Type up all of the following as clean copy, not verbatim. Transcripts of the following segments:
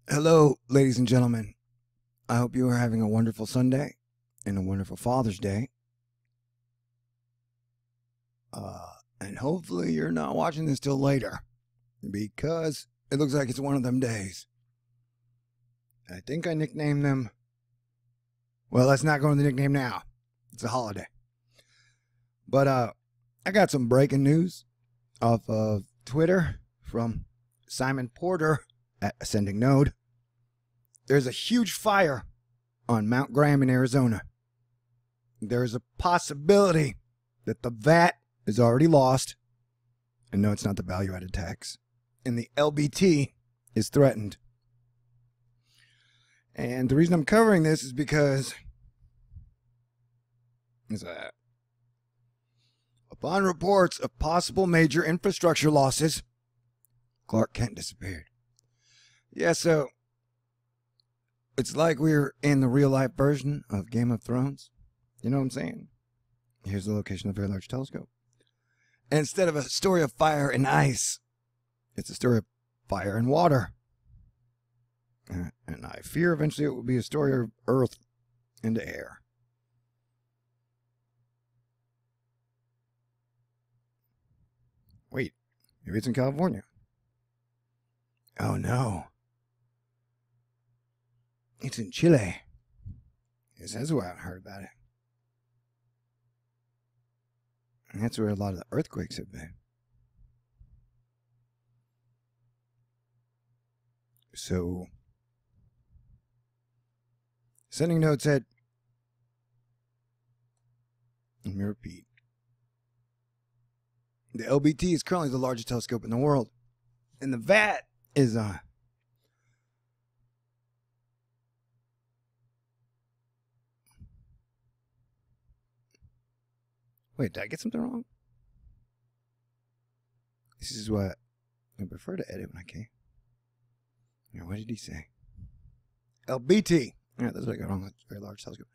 Hello, ladies and gentlemen. I hope you are having a wonderful Sunday and a wonderful Father's Day. And hopefully you're not watching this till later, because it looks like it's one of them days. I think I nicknamed them. Well, let's not go into the nickname now. It's a holiday. But I got some breaking news off of Twitter from Simon Porter at Ascending Node. There's a huge fire on Mount Graham in Arizona. There's a possibility that the VAT is already lost. And no, it's not the value-added tax. And the LBT is threatened. And the reason I'm covering this is because upon reports of possible major infrastructure losses, Clark Kent disappeared. Yeah, so it's like we're in the real-life version of Game of Thrones. You know what I'm saying? Here's the location of a very large telescope. And instead of a story of fire and ice, it's a story of fire and water. And I fear eventually it will be a story of earth into air. Wait, maybe it's in California. Oh no. It's in Chile. Yes, that's where I heard about it. And that's where a lot of the earthquakes have been. So, Sending Note said, let me repeat. The LBT is currently the largest telescope in the world. And the VAT is wait, did I get something wrong? This is what I prefer to edit when I can. Now, what did he say? LBT. Yeah, that's what I got wrong. That's a very large telescope.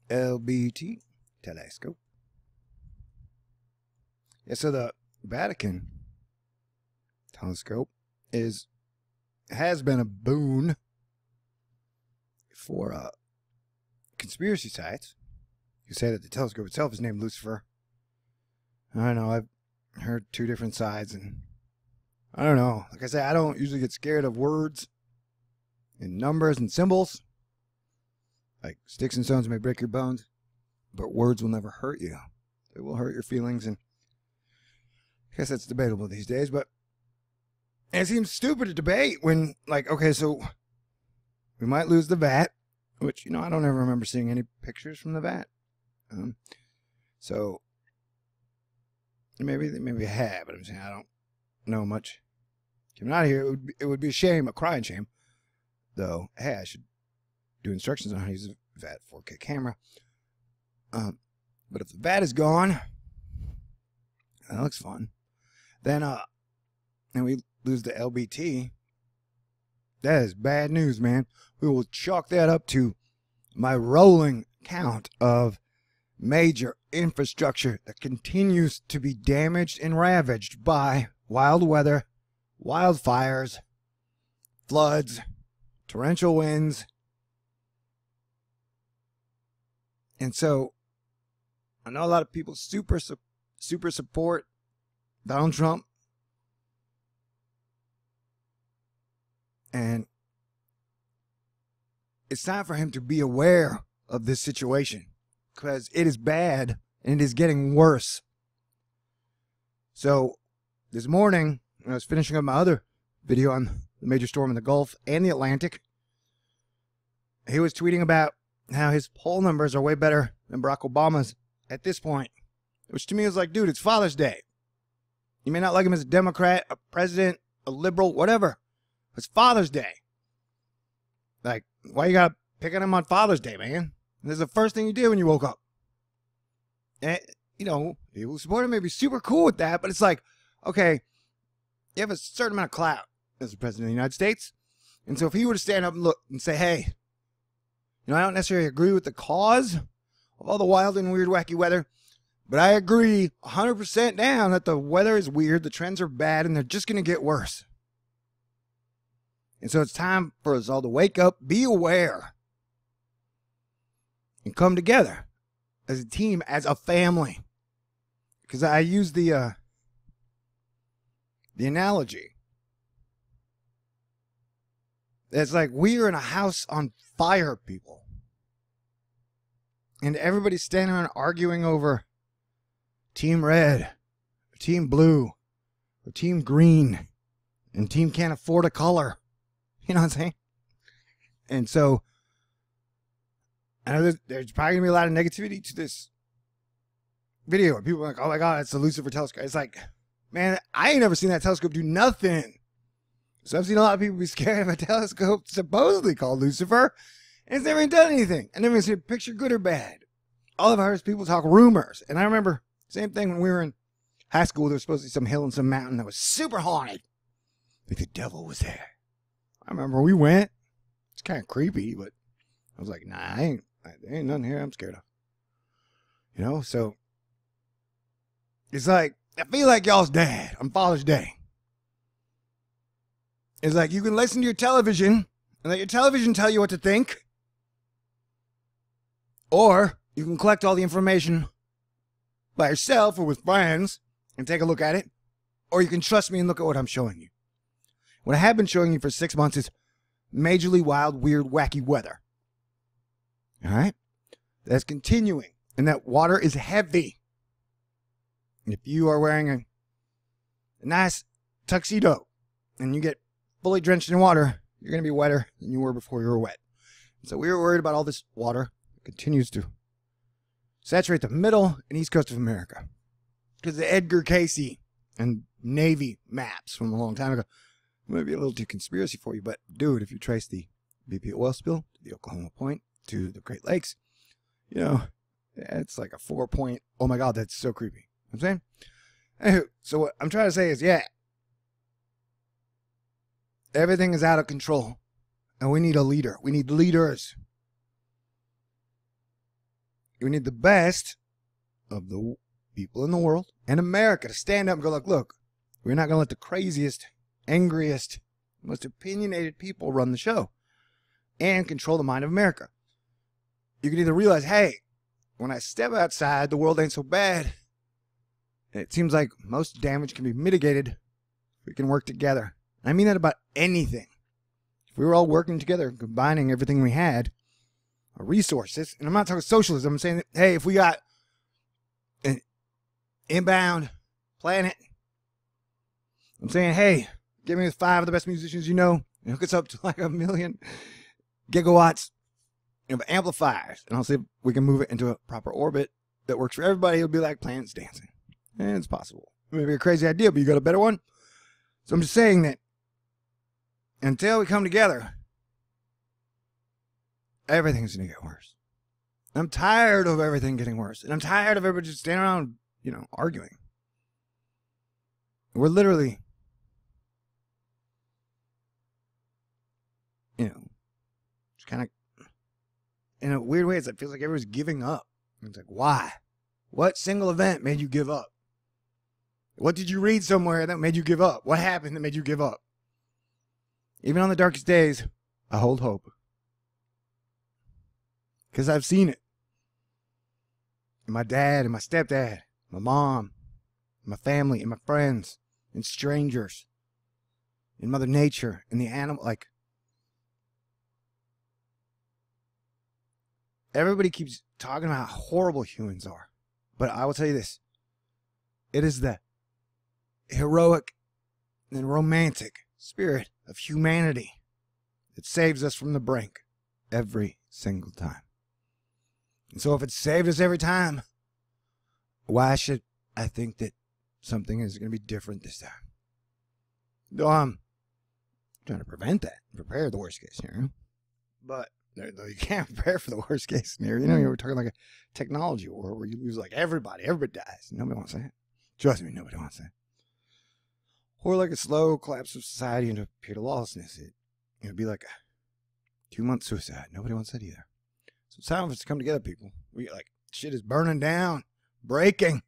LBT telescope. Yeah, so the Vatican telescope has been a boon for conspiracy sites. You say that the telescope itself is named Lucifer. I don't know. I've heard two different sides, and I don't know. Like I say, I don't usually get scared of words and numbers and symbols. Like sticks and stones may break your bones, but words will never hurt you. They will hurt your feelings, and I guess that's debatable these days, but it seems stupid to debate when, like, okay, so we might lose the VAT, which, you know, I don't ever remember seeing any pictures from the VAT. So maybe I have, but I'm saying I don't know much. Coming out of here, it would be a shame, a crying shame, though. Hey, I should do instructions on how to use a VAT 4K camera. But if the VAT is gone, that looks fun. Then and we lose the LBT. That is bad news, man. We will chalk that up to my rolling count of major infrastructure that continues to be damaged and ravaged by wild weather, wildfires, floods, torrential winds. And so I know a lot of people super support Donald Trump. And it's time for him to be aware of this situation, because it is bad and it is getting worse. So this morning, when I was finishing up my other video on the major storm in the Gulf and the Atlantic, he was tweeting about how his poll numbers are way better than Barack Obama's at this point, which to me is like, dude, it's Father's Day. You may not like him as a Democrat, a president, a liberal, whatever. It's Father's Day. Like, why you gotta pick on him on Father's Day, man? This is the first thing you did when you woke up. And, you know, people who support him may be super cool with that, but it's like, okay, you have a certain amount of clout as the president of the United States. And so if he were to stand up and look and say, hey, you know, I don't necessarily agree with the cause of all the wild and weird, wacky weather, but I agree 100% down that the weather is weird, the trends are bad, and they're just going to get worse. And so it's time for us all to wake up, be aware, and come together as a team, as a family. Because I use the analogy. It's like we are in a house on fire, people. And everybody's standing around arguing over team red, or team blue, or team green, and team can't afford a color. You know what I'm saying? And so, I know there's probably going to be a lot of negativity to this video where people are like, oh my God, it's the Lucifer telescope. It's like, man, I ain't never seen that telescope do nothing. So I've seen a lot of people be scared of a telescope supposedly called Lucifer, and it's never even done anything. I never even seen a picture, good or bad. All I've heard is people talk rumors. And I remember, same thing when we were in high school, there was supposed to be some hill and some mountain that was super haunted. Like the devil was there. I remember we went. It's kind of creepy, but I was like, nah, there ain't nothing here I'm scared of. You know, so it's like, I feel like y'all's dad on Father's Day. It's like you can listen to your television and let your television tell you what to think. Or you can collect all the information by yourself or with friends and take a look at it. Or you can trust me and look at what I'm showing you. What I have been showing you for 6 months is majorly wild, weird, wacky weather. All right? That's continuing. And that water is heavy. If you are wearing a nice tuxedo and you get fully drenched in water, you're going to be wetter than you were before you were wet. So we were worried about all this water that continues to saturate the middle and east coast of America. Because the Edgar Casey and Navy maps from a long time ago, it might be a little too conspiracy for you, but dude, if you trace the BP oil spill to the Oklahoma Point to the Great Lakes, you know, it's like a 4-point, oh my God, that's so creepy. You know what I'm saying? Anywho, so what I'm trying to say is, yeah, everything is out of control, and we need a leader. We need leaders. We need the best of the people in the world and America to stand up and go, look, we're not going to let the craziest, angriest, most opinionated people run the show and control the mind of America. You can either realize, hey, when I step outside, the world ain't so bad. It seems like most damage can be mitigated. We can work together. I mean that about anything. If we were all working together, combining everything we had, our resources, and I'm not talking socialism, I'm saying that, hey, if we got an inbound planet, I'm saying, hey, give me 5 of the best musicians you know, and hook us up to like 1 million gigawatts of amplifiers, and I'll see if we can move it into a proper orbit that works for everybody. It'll be like planets dancing. And it's possible. It may be a crazy idea, but you got a better one? So I'm just saying that until we come together, everything's going to get worse. I'm tired of everything getting worse. And I'm tired of everybody just standing around, you know, arguing. We're literally, you know, just kind of, in a weird way, it feels like everyone's giving up. And it's like, why? What single event made you give up? What did you read somewhere that made you give up? What happened that made you give up? Even on the darkest days, I hold hope. Because I've seen it. And my dad and my stepdad, my mom, my family and my friends and strangers and Mother Nature and the animal. Like, everybody keeps talking about how horrible humans are. But I will tell you this. It is the heroic and romantic spirit of humanity that saves us from the brink every single time. And so if it saved us every time, why should I think that something is going to be different this time? Though I'm trying to prevent that, prepare the worst case scenario. But you can't prepare for the worst case scenario. You know, you're talking like a technology war where you lose like everybody dies. Nobody wants that. Trust me, nobody wants that. Or like a slow collapse of society into a period of lawlessness. It would be like a 2-month suicide. Nobody wants that either. So it's time for us to come together, people. We like, shit is burning down, breaking.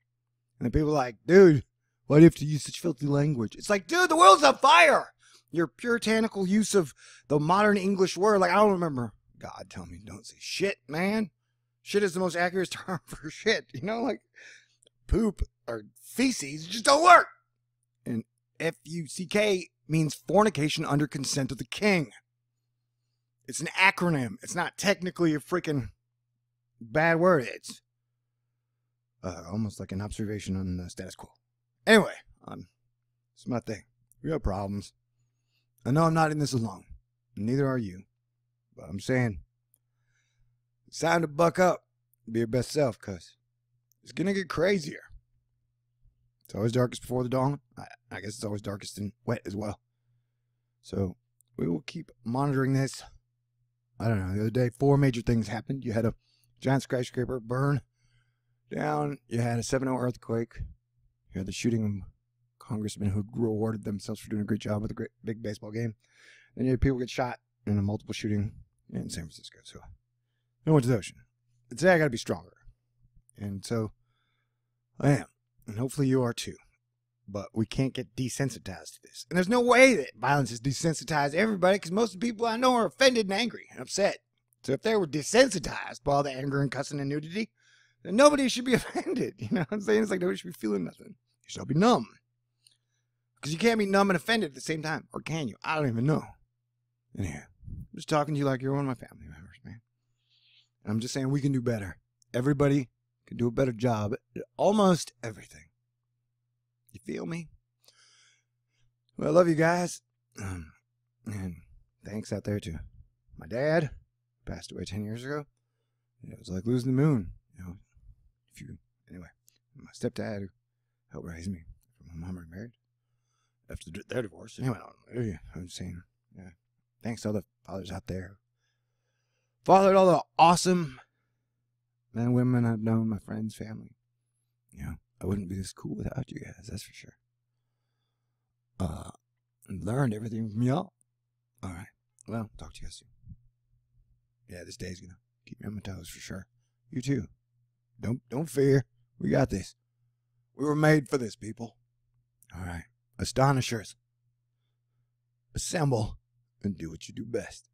And then people are like, dude, why do you have to use such filthy language? It's like, dude, the world's on fire. Your puritanical use of the modern English word. Like, I don't remember God telling me don't say shit, man. Shit is the most accurate term for shit. You know, like poop or feces just don't work. And F-U-C-K means fornication under consent of the king. It's an acronym. It's not technically a freaking bad word. It's almost like an observation on the status quo. Anyway, it's my thing. We have problems. I know I'm not in this alone. Neither are you. But I'm saying it's time to buck up. Be your best self, because it's going to get crazier. It's always darkest before the dawn. I guess it's always darkest and wet as well. So we will keep monitoring this. I don't know. The other day, 4 major things happened. You had a giant skyscraper burn down. You had a 7.0 earthquake. You had the shooting of congressmen who rewarded themselves for doing a great job with a great big baseball game. Then you had people get shot in a multiple shooting in San Francisco. So I went to the ocean. Today I got to be stronger. And so I am. And hopefully you are too. But we can't get desensitized to this. And there's no way that violence has desensitized everybody, because most of the people I know are offended and angry and upset. So if they were desensitized by all the anger and cussing and nudity, then nobody should be offended. You know what I'm saying? It's like nobody should be feeling nothing. You should all be numb. Because you can't be numb and offended at the same time. Or can you? I don't even know. Anyhow, I'm just talking to you like you're one of my family members, man. And I'm just saying we can do better. Everybody can do a better job at almost everything. You feel me? Well, I love you guys. And thanks out there to my dad, passed away 10 years ago. It was like losing the moon. You know, anyway, my stepdad who helped raise me from my mom remarried after their divorce. Anyway, I'm saying, yeah, thanks to all the fathers out there. Fathered all the awesome men and women I've known, my friends, family. You know, I wouldn't be this cool without you guys, that's for sure. And learned everything from y'all. All right. Well, talk to you guys soon. Yeah, this day's gonna keep me on my toes for sure. You too. Don't fear. We got this. We were made for this, people. All right. Astonishers. Assemble and do what you do best.